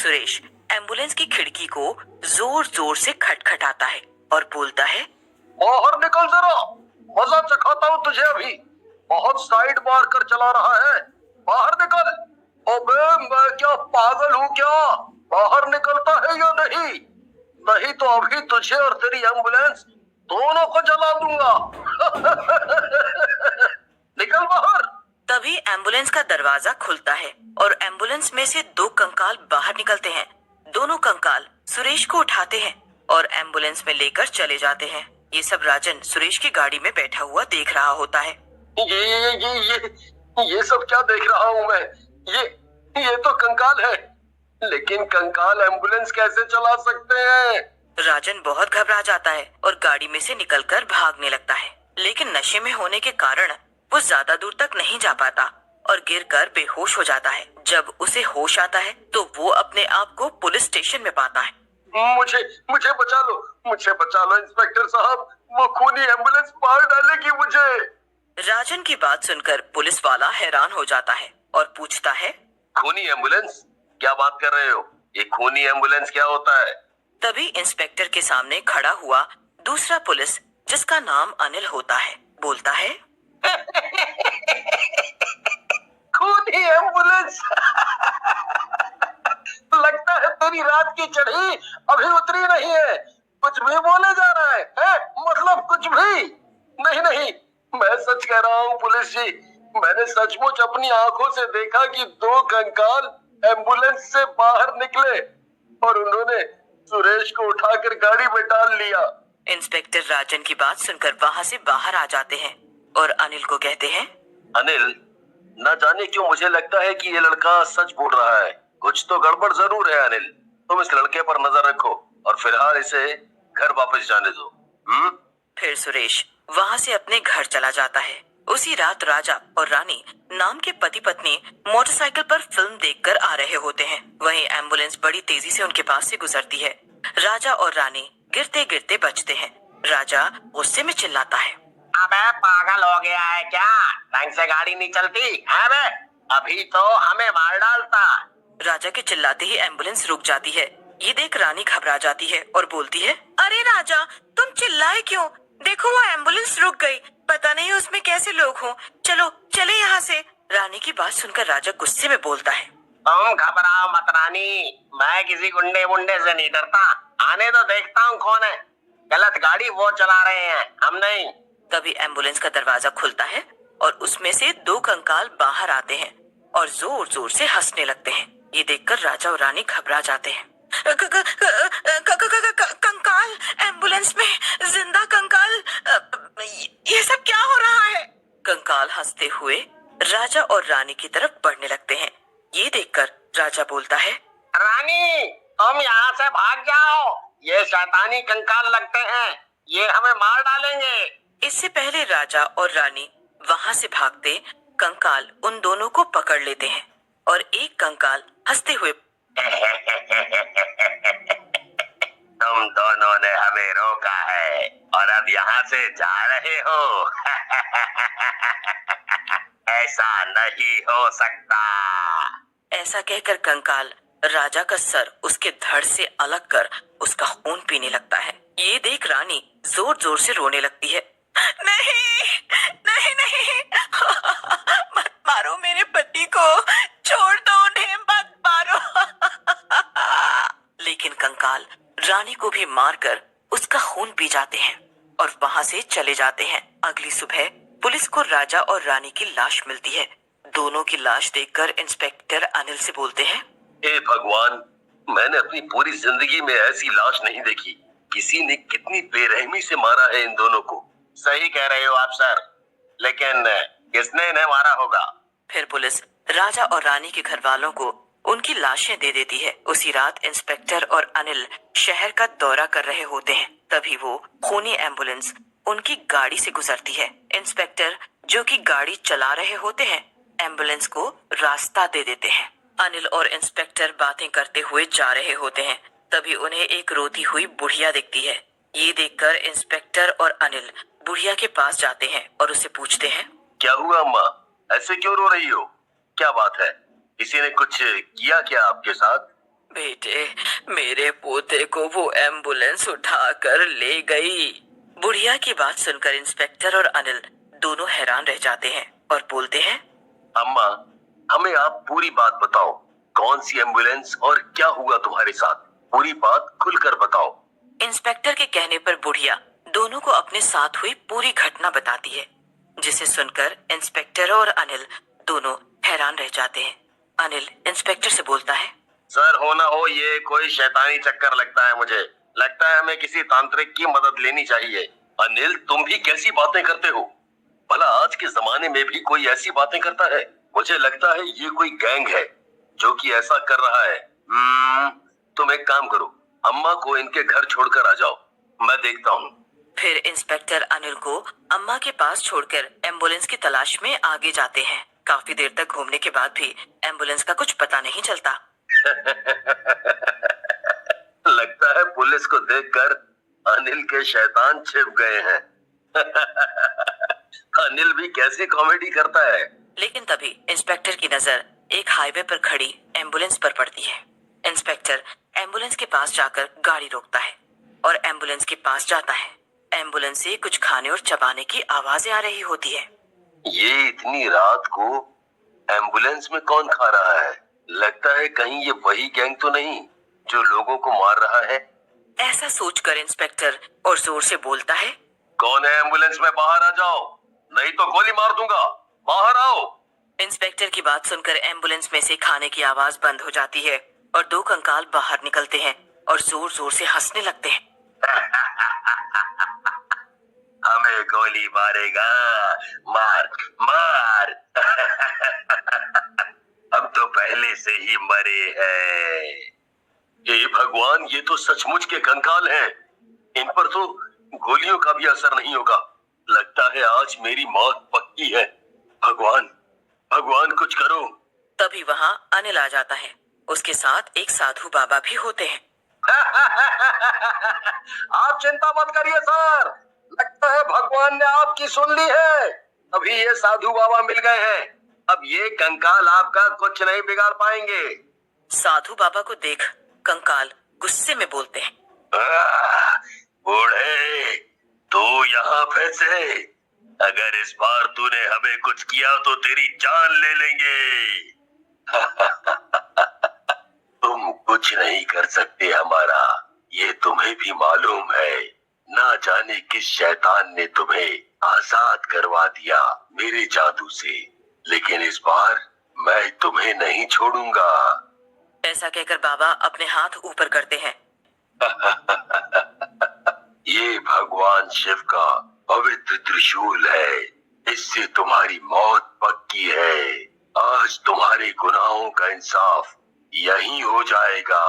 Suresh ambulance की खिड़की को जोर जोर से खटखटाता है और बोलता है, बाहर निकल जरा, मजा चखाता हूँ तुझे अभी। बहुत साइड मार कर चला रहा है, बाहर निकल। अबे मैं क्या पागल हूँ क्या? बाहर निकलता है या नहीं? नहीं तो अभी तुझे और तेरी एम्बुलेंस दोनों को जला दूंगा। निकल बाहर। तभी एम्बुलेंस का दरवाजा खुलता है और एम्बुलेंस में से दो कंकाल बाहर निकलते हैं। दोनों कंकाल सुरेश को उठाते हैं और एम्बुलेंस में लेकर चले जाते हैं। ये सब राजन सुरेश की गाड़ी में बैठा हुआ देख रहा होता है। ये सब क्या देख रहा हूँ मैं? ये तो कंकाल है, लेकिन कंकाल एम्बुलेंस कैसे चला सकते हैं? राजन बहुत घबरा जाता है और गाड़ी में से निकलकर भागने लगता है, लेकिन नशे में होने के कारण वो ज्यादा दूर तक नहीं जा पाता और गिरकर बेहोश हो जाता है। जब उसे होश आता है तो वो अपने आप को पुलिस स्टेशन में पाता है। मुझे मुझे बचा लो, मुझे बचा लो इंस्पेक्टर साहब, वो खूनी एम्बुलेंस मार डालेगी मुझे। राजन की बात सुनकर पुलिस वाला हैरान हो जाता है और पूछता है, खूनी एम्बुलेंस? क्या बात कर रहे हो? ये खूनी एम्बुलेंस क्या होता है? तभी इंस्पेक्टर के सामने खड़ा हुआ दूसरा पुलिस, जिसका नाम अनिल होता है, बोलता है, खूनी एम्बुलेंस। लगता है तेरी रात की चढ़ी अभी उतरी नहीं है। कुछ भी बोले जा रहा है? मतलब कुछ भी नहीं। मैं सच कह रहा हूँ पुलिस जी, मैंने सचमुच अपनी आंखों से देखा कि दो कंकाल एम्बुलेंस से बाहर निकले और उन्होंने सुरेश को उठाकर गाड़ी में डाल लिया। इंस्पेक्टर राजन की बात सुनकर वहाँ से बाहर आ जाते हैं और अनिल को कहते हैं, अनिल, न जाने क्यों मुझे लगता है कि ये लड़का सच बोल रहा है। कुछ तो गड़बड़ जरूर है अनिल। तुम इस लड़के पर नजर रखो और फिलहाल इसे घर वापस जाने दो। फिर सुरेश वहाँ से अपने घर चला जाता है। उसी रात राजा और रानी नाम के पति पत्नी मोटरसाइकिल पर फिल्म देखकर आ रहे होते हैं। वहीं एम्बुलेंस बड़ी तेजी से उनके पास से गुजरती है। राजा और रानी गिरते गिरते बचते हैं। राजा गुस्से में चिल्लाता है, अबे पागल हो गया है क्या? ढंग से गाड़ी नहीं चलती? अबे अभी तो हमें मार डालता। राजा के चिल्लाते ही एम्बुलेंस रुक जाती है। ये देख रानी घबरा जाती है और बोलती है, अरे राजा, तुम चिल्लाए क्यों? देखो वो एम्बुलेंस रुक गई, पता नहीं उसमें कैसे लोग हों। चलो चले यहाँ से। रानी की बात सुनकर राजा गुस्से में बोलता है, तुम घबराओ मत रानी, मैं किसी गुंडे वुंडे से नहीं डरता। आने तो देखता हूँ कौन है। गलत गाड़ी वो चला रहे हैं, हम नहीं। तभी एम्बुलेंस का दरवाजा खुलता है और उसमें से दो कंकाल बाहर आते हैं और जोर जोर से हंसने लगते हैं। ये देखकर राजा और रानी घबरा जाते हैं। कंकाल एम्बुलेंस में, जिंदा कंकाल, ये सब क्या हो रहा है? कंकाल हंसते हुए राजा और रानी की तरफ बढ़ने लगते हैं। ये देखकर राजा बोलता है, रानी तुम यहाँ से भाग जाओ, ये शैतानी कंकाल लगते हैं, ये हमें मार डालेंगे। इससे पहले राजा और रानी वहाँ से भागते कंकाल उन दोनों को पकड़ लेते हैं और एक कंकाल हंसते हुए, तुम दोनों ने हमें रोका है और अब यहाँ से जा रहे हो। ऐसा नहीं हो सकता। ऐसा कहकर कंकाल राजा का सर उसके धड़ से अलग कर उसका खून पीने लगता है। ये देख रानी जोर जोर से रोने लगती है, नहीं मत मारो मेरे पति को, छोड़ दो उन्हें, मत मारो। लेकिन कंकाल रानी को भी मारकर उसका खून पी जाते हैं और वहाँ से चले जाते हैं। अगली सुबह पुलिस को राजा और रानी की लाश मिलती है। दोनों की लाश देखकर इंस्पेक्टर अनिल से बोलते हैं, हे भगवान, मैंने अपनी पूरी जिंदगी में ऐसी लाश नहीं देखी। किसी ने कितनी बेरहमी से मारा है इन दोनों को। सही कह रहे हो आप सर, लेकिन किसने इन्हें मारा होगा? फिर पुलिस राजा और रानी के घर वालों को उनकी लाशें दे देती है। उसी रात इंस्पेक्टर और अनिल शहर का दौरा कर रहे होते हैं। तभी वो खूनी एम्बुलेंस उनकी गाड़ी से गुजरती है। इंस्पेक्टर, जो कि गाड़ी चला रहे होते हैं, एम्बुलेंस को रास्ता दे देते हैं। अनिल और इंस्पेक्टर बातें करते हुए जा रहे होते हैं। तभी उन्हें एक रोती हुई बुढ़िया दिखती है। ये देखकर इंस्पेक्टर और अनिल बुढ़िया के पास जाते हैं और उससे पूछते हैं, क्या हुआ अम्मा, ऐसे क्यों रो रही हो? क्या बात है? किसी ने कुछ किया क्या आपके साथ? बेटे, मेरे पोते को वो एम्बुलेंस उठाकर ले गई। बुढ़िया की बात सुनकर इंस्पेक्टर और अनिल दोनों हैरान रह जाते हैं और बोलते हैं, अम्मा, हमें आप पूरी बात बताओ। कौन सी एम्बुलेंस और क्या हुआ तुम्हारे साथ? पूरी बात खुलकर बताओ। इंस्पेक्टर के कहने पर बुढ़िया दोनों को अपने साथ हुई पूरी घटना बताती है, जिसे सुनकर इंस्पेक्टर और अनिल दोनों हैरान रह जाते हैं। अनिल इंस्पेक्टर से बोलता है, सर, हो ना हो ये कोई शैतानी चक्कर लगता है मुझे। लगता है हमें किसी तांत्रिक की मदद लेनी चाहिए। अनिल, तुम भी कैसी बातें करते हो? भला आज के जमाने में भी कोई ऐसी बातें करता है? मुझे लगता है ये कोई गैंग है जो कि ऐसा कर रहा है। तुम एक काम करो, अम्मा को इनके घर छोड़कर आ जाओ, मैं देखता हूँ। फिर इंस्पेक्टर अनिल को अम्मा के पास छोड़कर एम्बुलेंस की तलाश में आगे जाते हैं। काफी देर तक घूमने के बाद भी एम्बुलेंस का कुछ पता नहीं चलता। लगता है पुलिस को देखकर अनिल के शैतान छिप गए हैं। अनिल भी कैसी कॉमेडी करता है। लेकिन तभी इंस्पेक्टर की नजर एक हाईवे पर खड़ी एम्बुलेंस पर पड़ती है। इंस्पेक्टर एम्बुलेंस के पास जाकर गाड़ी रोकता है और एम्बुलेंस के पास जाता है। एम्बुलेंस से कुछ खाने और चबाने की आवाजें आ रही होती है। ये इतनी रात को एम्बुलेंस में कौन खा रहा है? लगता है कहीं ये वही गैंग तो नहीं जो लोगों को मार रहा है। ऐसा सोचकर इंस्पेक्टर और जोर से बोलता है, कौन है एम्बुलेंस में? बाहर आ जाओ, नहीं तो गोली मार दूंगा। बाहर आओ। इंस्पेक्टर की बात सुनकर एम्बुलेंस में से खाने की आवाज बंद हो जाती है और दो कंकाल बाहर निकलते हैं और जोर जोर से हंसने लगते हैं। हमें गोली मारेगा? मार मार। अब तो पहले से ही मरे हैं। हे भगवान, ये तो सचमुच के कंकाल हैं। इन पर तो गोलियों का भी असर नहीं होगा। लगता है आज मेरी मौत पक्की है। भगवान, भगवान कुछ करो। तभी वहाँ अनिल आ जाता है। उसके साथ एक साधु बाबा भी होते हैं। आप चिंता मत करिए सर, लगता है भगवान ने आपकी सुन ली है। अभी ये साधु बाबा मिल गए हैं। अब ये कंकाल आपका कुछ नहीं बिगाड़ पाएंगे। साधु बाबा को देख कंकाल गुस्से में बोलते हैं, बूढ़े, तू यहाँ फंसे। अगर इस बार तूने हमें कुछ किया तो तेरी जान ले लेंगे। तुम कुछ नहीं कर सकते हमारा, ये तुम्हें भी मालूम है। ना जाने किस शैतान ने तुम्हें आजाद करवा दिया मेरे जादू से, लेकिन इस बार मैं तुम्हें नहीं छोड़ूंगा। ऐसा कहकर बाबा अपने हाथ ऊपर करते हैं। ये भगवान शिव का पवित्र त्रिशूल है, इससे तुम्हारी मौत पक्की है। आज तुम्हारे गुनाहों का इंसाफ यहीं हो जाएगा।